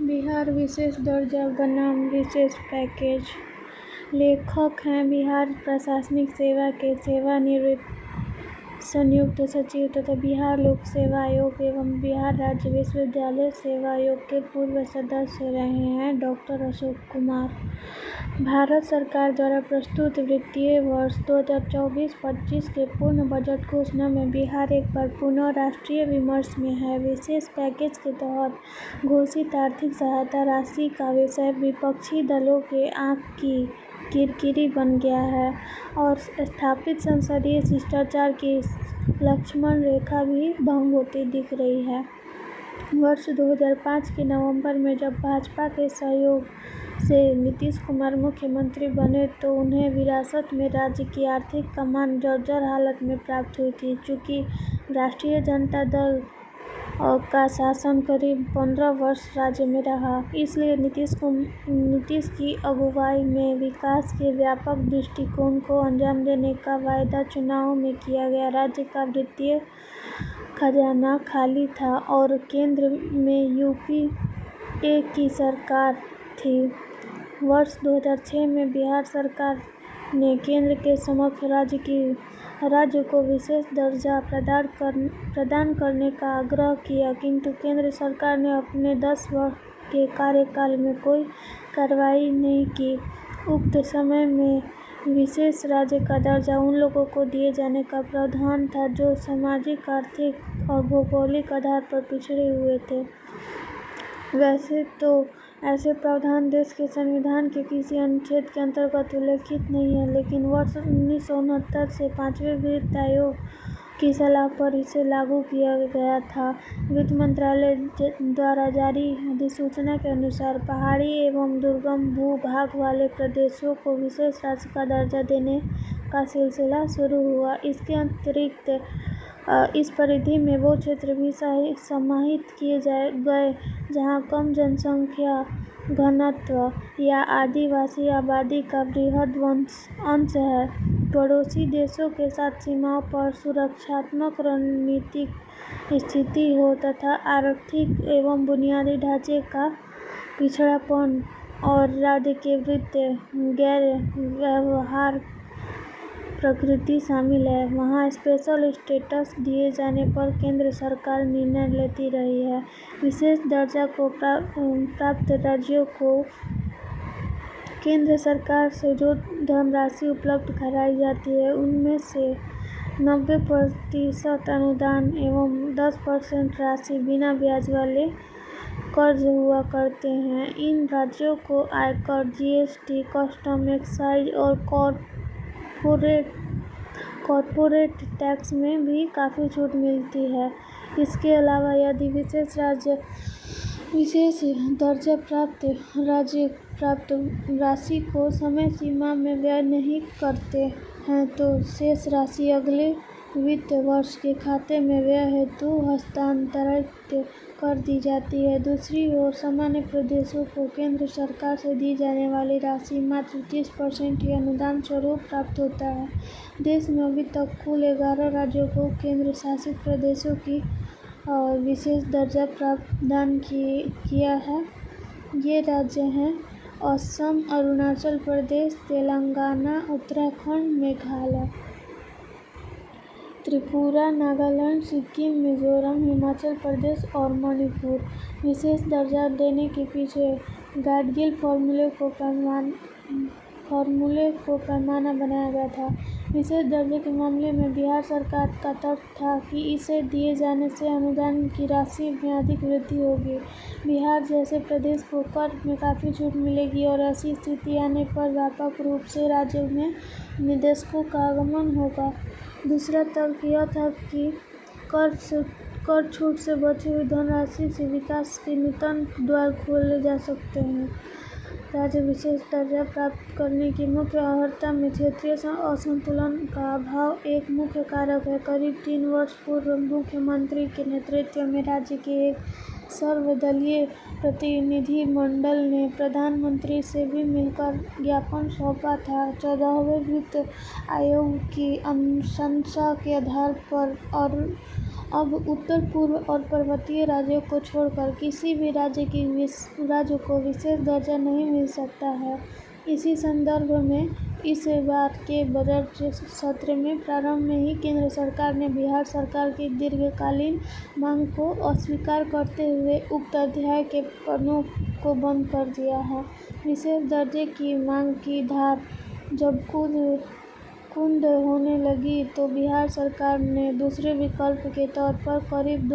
बिहार विशेष दर्जा बनाम विशेष पैकेज। लेखक हैं बिहार प्रशासनिक सेवा के सेवानिवृत्त संयुक्त सचिव तथा बिहार लोक सेवा आयोग एवं बिहार राज्य विश्वविद्यालय सेवा आयोग के पूर्व सदस्य रहे हैं डॉक्टर अशोक कुमार। भारत सरकार द्वारा प्रस्तुत वित्तीय वर्ष 2024-25 के पूर्ण बजट घोषणा में बिहार एक बार पुनः राष्ट्रीय विमर्श में है। विशेष पैकेज के तहत घोषित आर्थिक सहायता राशि का विषय विपक्षी दलों के आंख की किरकिरी बन गया है और स्थापित संसदीय शिष्टाचार की लक्ष्मण रेखा भी भंग होती दिख रही है। वर्ष 2005 के नवंबर में जब भाजपा के सहयोग से नीतीश कुमार मुख्यमंत्री बने तो उन्हें विरासत में राज्य की आर्थिक कमान जर्जर हालत में प्राप्त हुई थी। चूँकि राष्ट्रीय जनता दल का शासन करीब 15 वर्ष राज्य में रहा, इसलिए नीतीश की अगुवाई में विकास के व्यापक दृष्टिकोण को अंजाम देने का वायदा चुनाव में किया गया। राज्य का वित्तीय खजाना खाली था और केंद्र में यूपीए की सरकार थी। वर्ष 2006 में बिहार सरकार ने केंद्र के समक्ष राज्य को विशेष दर्जा प्रदान करने का आग्रह किया, किंतु केंद्र सरकार ने अपने 10 वर्ष के कार्यकाल में कोई कार्रवाई नहीं की। उक्त समय में विशेष राज्य का दर्जा उन लोगों को दिए जाने का प्रावधान था जो सामाजिक, आर्थिक और भौगोलिक आधार पर पिछड़े हुए थे। वैसे तो ऐसे प्रावधान देश के संविधान के किसी अनुच्छेद के अंतर्गत उल्लिखित नहीं है, लेकिन वर्ष 1969 से 5वें वित्त आयोग की सलाह पर इसे लागू किया गया था। वित्त मंत्रालय द्वारा जारी अधिसूचना के अनुसार पहाड़ी एवं दुर्गम भू-भाग वाले प्रदेशों को विशेष राज्य का दर्जा देने का सिलसिला शुरू हुआ। इसके अतिरिक्त इस परिधि में वो क्षेत्र भी समाहित किए गए जहाँ कम जनसंख्या घनत्व या आदिवासी आबादी का बृहद अंश है। पड़ोसी देशों के साथ सीमाओं पर सुरक्षात्मक रणनीतिक स्थिति हो तथा आर्थिक एवं बुनियादी ढांचे का पिछड़ापन और राज्य के वित्तीय गैर व्यवहार प्रकृति शामिल है, वहाँ स्पेशल स्टेटस दिए जाने पर केंद्र सरकार निर्णय लेती रही है। विशेष दर्जा को प्राप्त राज्यों को केंद्र सरकार से जो धनराशि उपलब्ध कराई जाती है उनमें से 90% अनुदान एवं 10% राशि बिना ब्याज वाले कर्ज हुआ करते हैं। इन राज्यों को आयकर, जीएसटी, कस्टम, एक्साइज और कॉर्पोरेट टैक्स में भी काफ़ी छूट मिलती है। इसके अलावा यदि विशेष दर्जा प्राप्त राज्य प्राप्त राशि को समय सीमा में व्यय नहीं करते हैं तो शेष राशि अगले वित्त वर्ष के खाते में व्यय हेतु हस्तांतरित कर दी जाती है। दूसरी ओर सामान्य प्रदेशों को केंद्र सरकार से दी जाने वाली राशि मात्र 30% ही अनुदान स्वरूप प्राप्त होता है। देश में अभी तक कुल 11 राज्यों को केंद्र शासित प्रदेशों की विशेष दर्जा प्रदान किया है। ये राज्य हैं असम, अरुणाचल प्रदेश, तेलंगाना, उत्तराखंड, मेघालय, त्रिपुरा, नागालैंड, सिक्किम, मिजोरम, हिमाचल प्रदेश और मणिपुर। विशेष दर्जा देने के पीछे गाडगिल फॉर्मूले को पैमाना बनाया गया था। विशेष दर्जे के मामले में बिहार सरकार का तर्क था कि इसे दिए जाने से अनुदान की राशि में अधिक वृद्धि होगी। बिहार जैसे प्रदेश को कर में काफ़ी छूट मिलेगी और ऐसी स्थिति आने पर व्यापक रूप से राज्य में निवेशकों का आगमन होगा। दूसरा तर्क यह था कि कर छूट से बची हुई धनराशि से विकास के नूतन द्वार खोले जा सकते हैं। राज्य विशेष दर्जा प्राप्त करने की मुख्य अर्हता में क्षेत्रीय असंतुलन का अभाव एक मुख्य कारक है। करीब 3 वर्ष पूर्व मुख्यमंत्री के नेतृत्व में राज्य के एक सर्वदलीय प्रतिनिधि मंडल ने प्रधानमंत्री से भी मिलकर ज्ञापन सौंपा था। 14वें वित्त आयोग की अनुशंसा के आधार पर और अब उत्तर पूर्व और पर्वतीय राज्यों को छोड़कर किसी भी राज्य को विशेष दर्जा नहीं मिल सकता है। इसी संदर्भ में इस बार के बजट सत्र में प्रारंभ में ही केंद्र सरकार ने बिहार सरकार की दीर्घकालीन मांग को अस्वीकार करते हुए उक्त अध्याय के पन्नों को बंद कर दिया है। विशेष दर्जे की मांग की धार जब कुंद होने लगी तो बिहार सरकार ने दूसरे विकल्प के तौर पर करीब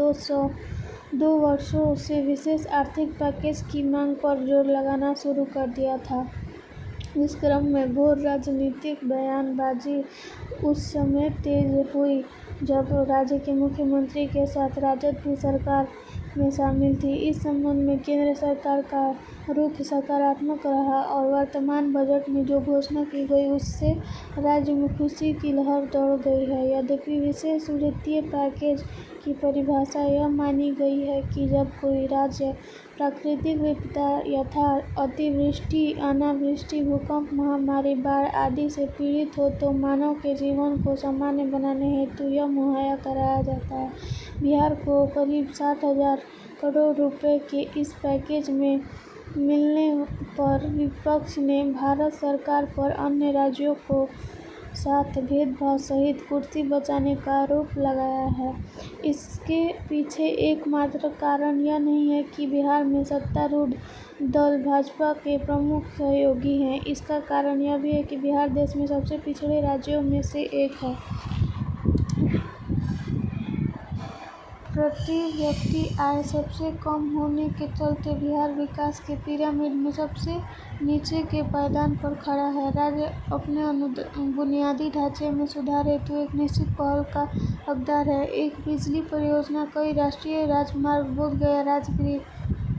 2 वर्षों से विशेष आर्थिक पैकेज की मांग पर जोर लगाना शुरू कर दिया था। इस क्रम में घोर राजनीतिक बयानबाजी उस समय तेज हुई जब राज्य के मुख्यमंत्री के साथ राजद भी सरकार में शामिल थी। इस संबंध में केंद्र सरकार का रुख सकारात्मक रहा और वर्तमान बजट में जो घोषणा की गई उससे राज्य में खुशी की लहर दौड़ गई है। यद्यपि विशेष वित्तीय पैकेज की परिभाषा यह मानी गई है कि जब कोई राज्य प्राकृतिक विपदा यथा अतिवृष्टि, अनावृष्टि, भूकंप, महामारी, बाढ़ आदि से पीड़ित हो तो मानव के जीवन को सामान्य बनाने हेतु यह मुहैया कराया जाता है। बिहार को करीब 60,000 करोड़ रुपए के इस पैकेज में मिलने पर विपक्ष ने भारत सरकार पर अन्य राज्यों को साथ भेदभाव सहित कुर्सी बचाने का आरोप लगाया है। इसके पीछे एकमात्र कारण यह नहीं है कि बिहार में सत्तारूढ़ दल भाजपा के प्रमुख सहयोगी हैं। इसका कारण यह भी है कि बिहार देश में सबसे पिछड़े राज्यों में से एक है। प्रति व्यक्ति आय सबसे कम होने के चलते बिहार विकास के पिरामिड में सबसे नीचे के पायदान पर खड़ा है। राज्य अपने बुनियादी ढांचे में सुधार हेतु एक निश्चित पहल का हकदार है। एक बिजली परियोजना, कई राष्ट्रीय राजमार्ग, बोधगया, राजगीर,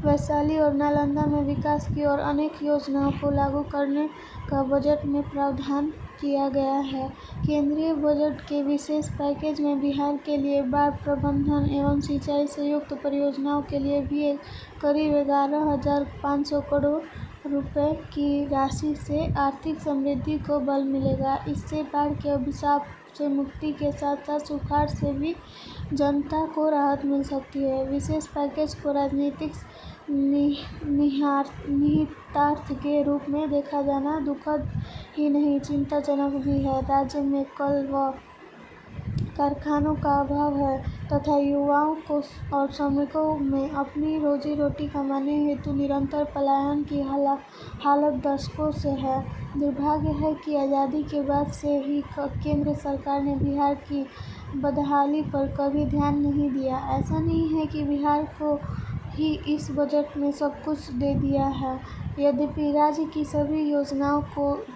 वैशाली और नालंदा में विकास की और अनेक योजनाओं को लागू करने का बजट में प्रावधान किया गया है। केंद्रीय बजट के विशेष पैकेज में बिहार के लिए बाढ़ प्रबंधन एवं सिंचाई से युक्त परियोजनाओं के लिए भी करीब 11,500 करोड़ रुपए की राशि से आर्थिक समृद्धि को बल मिलेगा। इससे बाढ़ के अभिशाप से मुक्ति के साथ साथ सुखाड़ से भी जनता को राहत मिल सकती है। विशेष पैकेज को राजनीतिक निहितार्थ के रूप में देखा जाना दुखद ही नहीं चिंताजनक भी है। राज्य में कल व कारखानों का अभाव है तथा युवाओं को और श्रमिकों में अपनी रोजी रोटी कमाने हेतु निरंतर पलायन की हालत दशकों से है। दुर्भाग्य है कि आज़ादी के बाद से ही केंद्र सरकार ने बिहार की बदहाली पर कभी ध्यान नहीं दिया। ऐसा नहीं है कि बिहार को ही इस बजट में सब कुछ दे दिया है। यद्यपि राज्य की सभी योजनाओं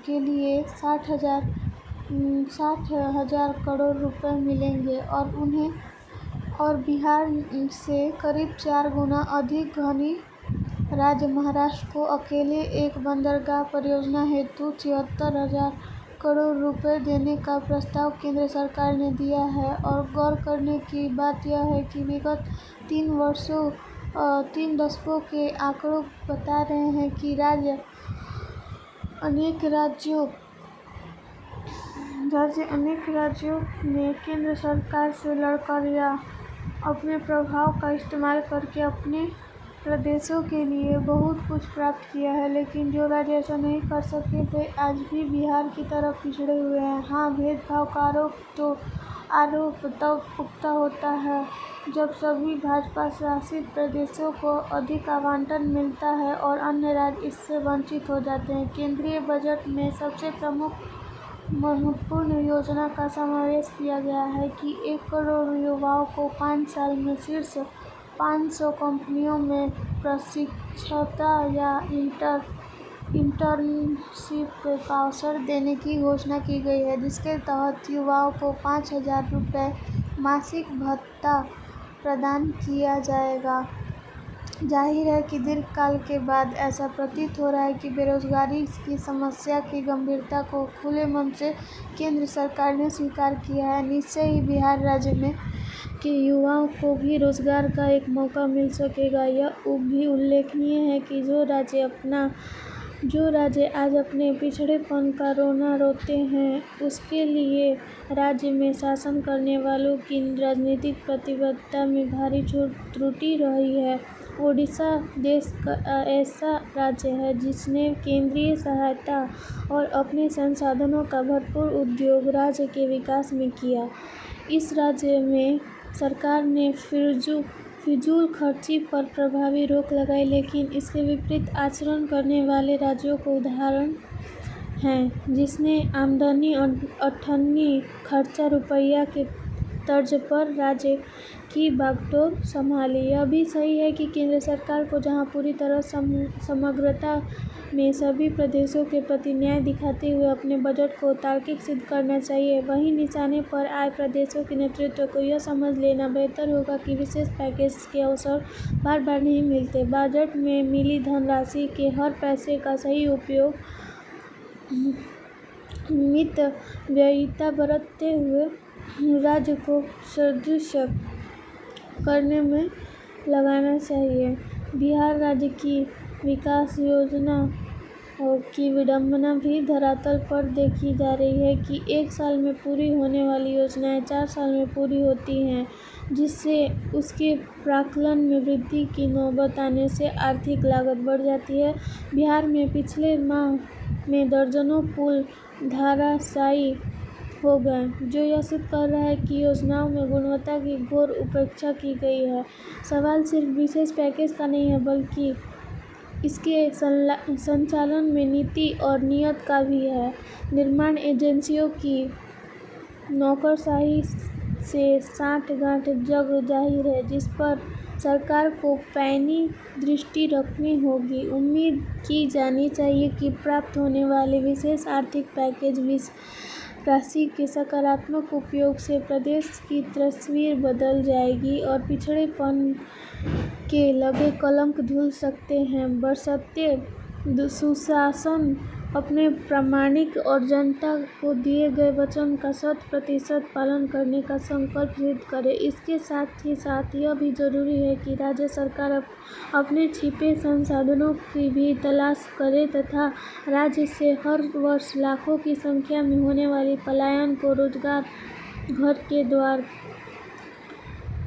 के लिए 60,000 करोड़ रुपए मिलेंगे और बिहार से करीब 4 गुना अधिक धनी राज्य महाराष्ट्र को अकेले एक बंदरगाह परियोजना हेतु 76,000 करोड़ रुपए देने का प्रस्ताव केंद्र सरकार ने दिया है। और गौर करने की बात यह है कि विगत 3 दशकों के आंकड़े बता रहे हैं कि अनेक राज्यों ने केंद्र सरकार से लड़कर या अपने प्रभाव का इस्तेमाल करके अपने प्रदेशों के लिए बहुत कुछ प्राप्त किया है, लेकिन जो राज्य ऐसा नहीं कर सके वे आज भी बिहार की तरह पिछड़े हुए हैं। हाँ, भेदभाव का आरोप तब पुख्ता होता है जब सभी भाजपा शासित प्रदेशों को अधिक आवंटन मिलता है और अन्य राज्य इससे वंचित हो जाते हैं। केंद्रीय बजट में सबसे प्रमुख महत्वपूर्ण योजना का समावेश किया गया है कि 1 करोड़ युवाओं को 5 साल में शीर्ष 500 कंपनियों में प्रशिक्षणता या इंटर्नशिप का अवसर देने की घोषणा की गई है, जिसके तहत युवाओं को 5,000 रुपये मासिक भत्ता प्रदान किया जाएगा। जाहिर है कि दीर्घकाल के बाद ऐसा प्रतीत हो रहा है कि बेरोजगारी की समस्या की गंभीरता को खुले मन से केंद्र सरकार ने स्वीकार किया है। निश्चय ही बिहार राज्य में के युवाओं को भी रोजगार का एक मौका मिल सकेगा। यह भी उल्लेखनीय है कि जो राज्य अपना जो राज्य आज अपने पिछड़ेपन का रोना रोते हैं, उसके लिए राज्य में शासन करने वालों की राजनीतिक प्रतिबद्धता में भारी त्रुटि रही है। ओडिशा देश का ऐसा राज्य है जिसने केंद्रीय सहायता और अपने संसाधनों का भरपूर उपयोग राज्य के विकास में किया। इस राज्य में सरकार ने फिजूल खर्ची पर प्रभावी रोक लगाई, लेकिन इसके विपरीत आचरण करने वाले राज्यों को उदाहरण हैं जिसने आमदनी अठन्नी खर्चा रुपया के तर्ज पर राज्य की बागडोर संभाली। यह भी सही है कि केंद्र सरकार को जहां पूरी तरह समग्रता में सभी प्रदेशों के प्रति न्याय दिखाते हुए अपने बजट को तार्किक सिद्ध करना चाहिए, वहीं निशाने पर आए प्रदेशों के नेतृत्व को यह समझ लेना बेहतर होगा कि विशेष पैकेज के अवसर बार बार नहीं मिलते। बजट में मिली धनराशि के हर पैसे का सही उपयोग मितव्ययिता बरतते हुए राज्य को सुदृढ़ करने में लगाना चाहिए। बिहार राज्य की विकास योजना की विडंबना भी धरातल पर देखी जा रही है कि एक साल में पूरी होने वाली योजनाएं 4 साल में पूरी होती हैं, जिससे उसके प्राक्कलन में वृद्धि की नौबत आने से आर्थिक लागत बढ़ जाती है। बिहार में पिछले माह में दर्जनों पुल धराशायी हो गए, जो यह सिद्ध कर रहा है कि योजनाओं में गुणवत्ता की घोर उपेक्षा की गई है। सवाल सिर्फ विशेष पैकेज का नहीं है, बल्कि इसके संचालन में नीति और नीयत का भी है। निर्माण एजेंसियों की नौकरशाही से साठगांठ जग जाहिर है, जिस पर सरकार को पैनी दृष्टि रखनी होगी। उम्मीद की जानी चाहिए कि प्राप्त होने वाले विशेष आर्थिक पैकेज राशि के सकारात्मक उपयोग से प्रदेश की तस्वीर बदल जाएगी और पिछड़ेपन के लगे कलंक धुल सकते हैं, बशर्ते सुशासन अपने प्रामाणिक और जनता को दिए गए वचन का 100% पालन करने का संकल्प सिद्ध करे। इसके साथ ही साथ यह भी जरूरी है कि राज्य सरकार अपने छिपे संसाधनों की भी तलाश करे तथा राज्य से हर वर्ष लाखों की संख्या में होने वाली पलायन को रोजगार घर के द्वार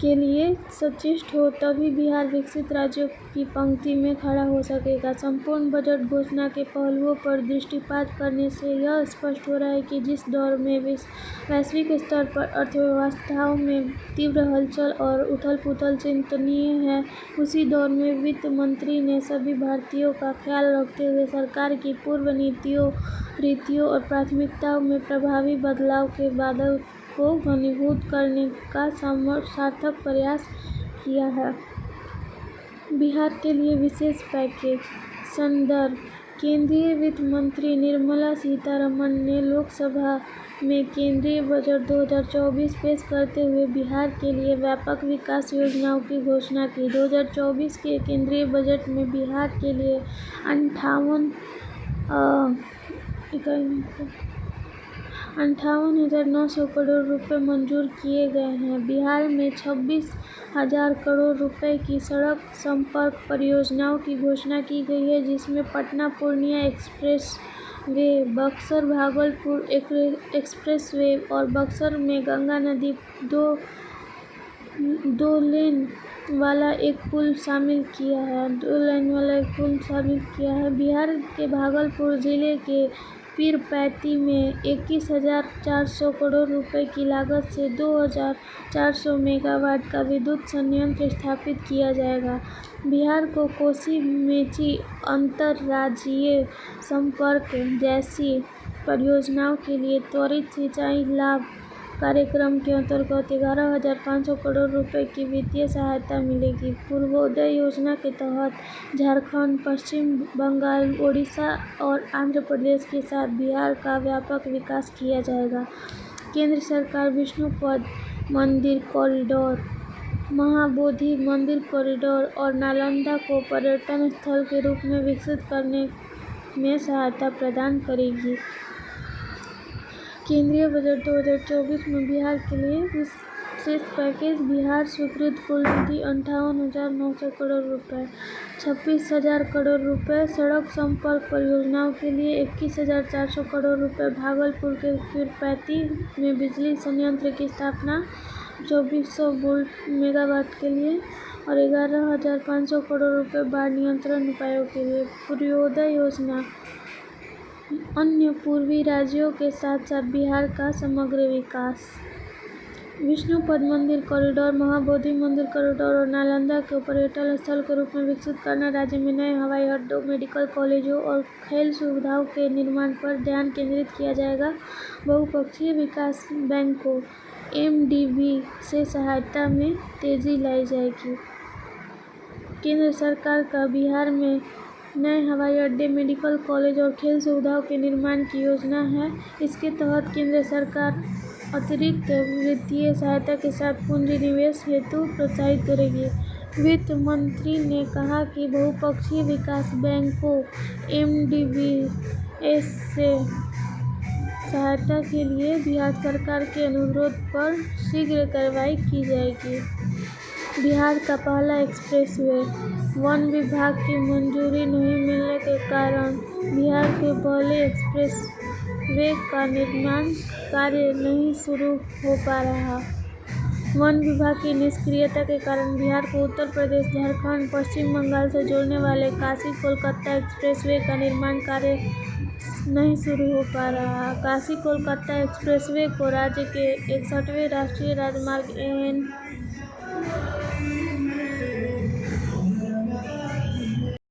के लिए सचेष्ट हो, तभी बिहार विकसित राज्यों की पंक्ति में खड़ा हो सकेगा। संपूर्ण बजट घोषणा के पहलुओं पर दृष्टिपात करने से यह स्पष्ट हो रहा है कि जिस दौर में वैश्विक स्तर पर अर्थव्यवस्थाओं में तीव्र हलचल और उथल-पुथल चिंतनीय है, उसी दौर में वित्त मंत्री ने सभी भारतीयों का ख्याल रखते हुए सरकार की पूर्व नीतियों, रीतियों और प्राथमिकताओं में प्रभावी बदलाव के बादल को घनीभूत करने का सार्थक प्रयास किया है। बिहार के लिए विशेष पैकेज संदर्भ: केंद्रीय वित्त मंत्री निर्मला सीतारमण ने लोकसभा में केंद्रीय बजट 2024 पेश करते हुए बिहार के लिए व्यापक विकास योजनाओं की घोषणा की। 2024 के केंद्रीय बजट में बिहार के लिए 58,900 करोड़ रुपए मंजूर किए गए हैं। बिहार में 26,000 करोड़ रुपए की सड़क संपर्क परियोजनाओं की घोषणा की गई है, जिसमें Patna Purnia express way, Buxar Bhagalpur express way और बक्सर में गंगा नदी दो लेन वाला एक पुल शामिल किया है। बिहार के भागलपुर जिले के पीरपैंती में 21,400 करोड़ रुपए की लागत से 2,400 मेगावाट का विद्युत संयंत्र स्थापित किया जाएगा। बिहार को कोसी मेची अंतरराज्यीय संपर्क जैसी परियोजनाओं के लिए त्वरित सिंचाई लाभ कार्यक्रम के अंतर्गत 11,500 करोड़ रुपए की वित्तीय सहायता मिलेगी। पूर्वोदय योजना के तहत झारखंड, पश्चिम बंगाल, ओडिशा और आंध्र प्रदेश के साथ बिहार का व्यापक विकास किया जाएगा। केंद्र सरकार विष्णुपद मंदिर कॉरिडोर, महाबोधि मंदिर कॉरिडोर और नालंदा को पर्यटन स्थल के रूप में विकसित करने में सहायता प्रदान करेगी। केंद्रीय बजट 2024 में बिहार के लिए शेष पैकेज बिहार स्वीकृत कुल निधि 58,900 करोड़ रुपए, 26,000 करोड़ रुपए सड़क संपर्क परियोजनाओं के लिए, 21,400 करोड़ रुपए भागलपुर के पीरपैंती में बिजली संयंत्र की स्थापना 2400 वोल्ट मेगावाट के लिए और 11,500 करोड़ रुपए बाढ़ नियंत्रण उपायों के लिए। पूर्वोदय योजना अन्य पूर्वी राज्यों के साथ साथ बिहार का समग्र विकास। विष्णुपद मंदिर कॉरिडोर, महाबोधि मंदिर कॉरिडोर और नालंदा को पर्यटन स्थल के रूप में विकसित करना, राज्य में नए हवाई अड्डों, मेडिकल कॉलेजों और खेल सुविधाओं के निर्माण पर ध्यान केंद्रित किया जाएगा। बहुपक्षीय विकास बैंकों (एमडीबी) से सहायता में तेजी लाई जाएगी। केंद्र सरकार का बिहार में नए हवाई अड्डे, मेडिकल कॉलेज और खेल सुविधाओं के निर्माण की योजना है। इसके तहत केंद्र सरकार अतिरिक्त वित्तीय सहायता के साथ पूंजी निवेश हेतु प्रोत्साहित करेगी। वित्त मंत्री ने कहा कि बहुपक्षीय विकास बैंकों (एमडीबी) से सहायता के लिए बिहार सरकार के अनुरोध पर शीघ्र कार्रवाई की जाएगी। बिहार का पहला एक्सप्रेसवे। वन विभाग की मंजूरी नहीं मिलने के कारण बिहार के पहले एक्सप्रेसवे का निर्माण कार्य नहीं शुरू हो पा रहा। वन विभाग की निष्क्रियता के कारण बिहार को उत्तर प्रदेश, झारखंड, पश्चिम बंगाल से जोड़ने वाले काशी-कोलकाता एक्सप्रेसवे का निर्माण कार्य नहीं शुरू हो पा रहा। काशी-कोलकाता एक्सप्रेसवे को राज्य के 61वें राष्ट्रीय राजमार्ग (एन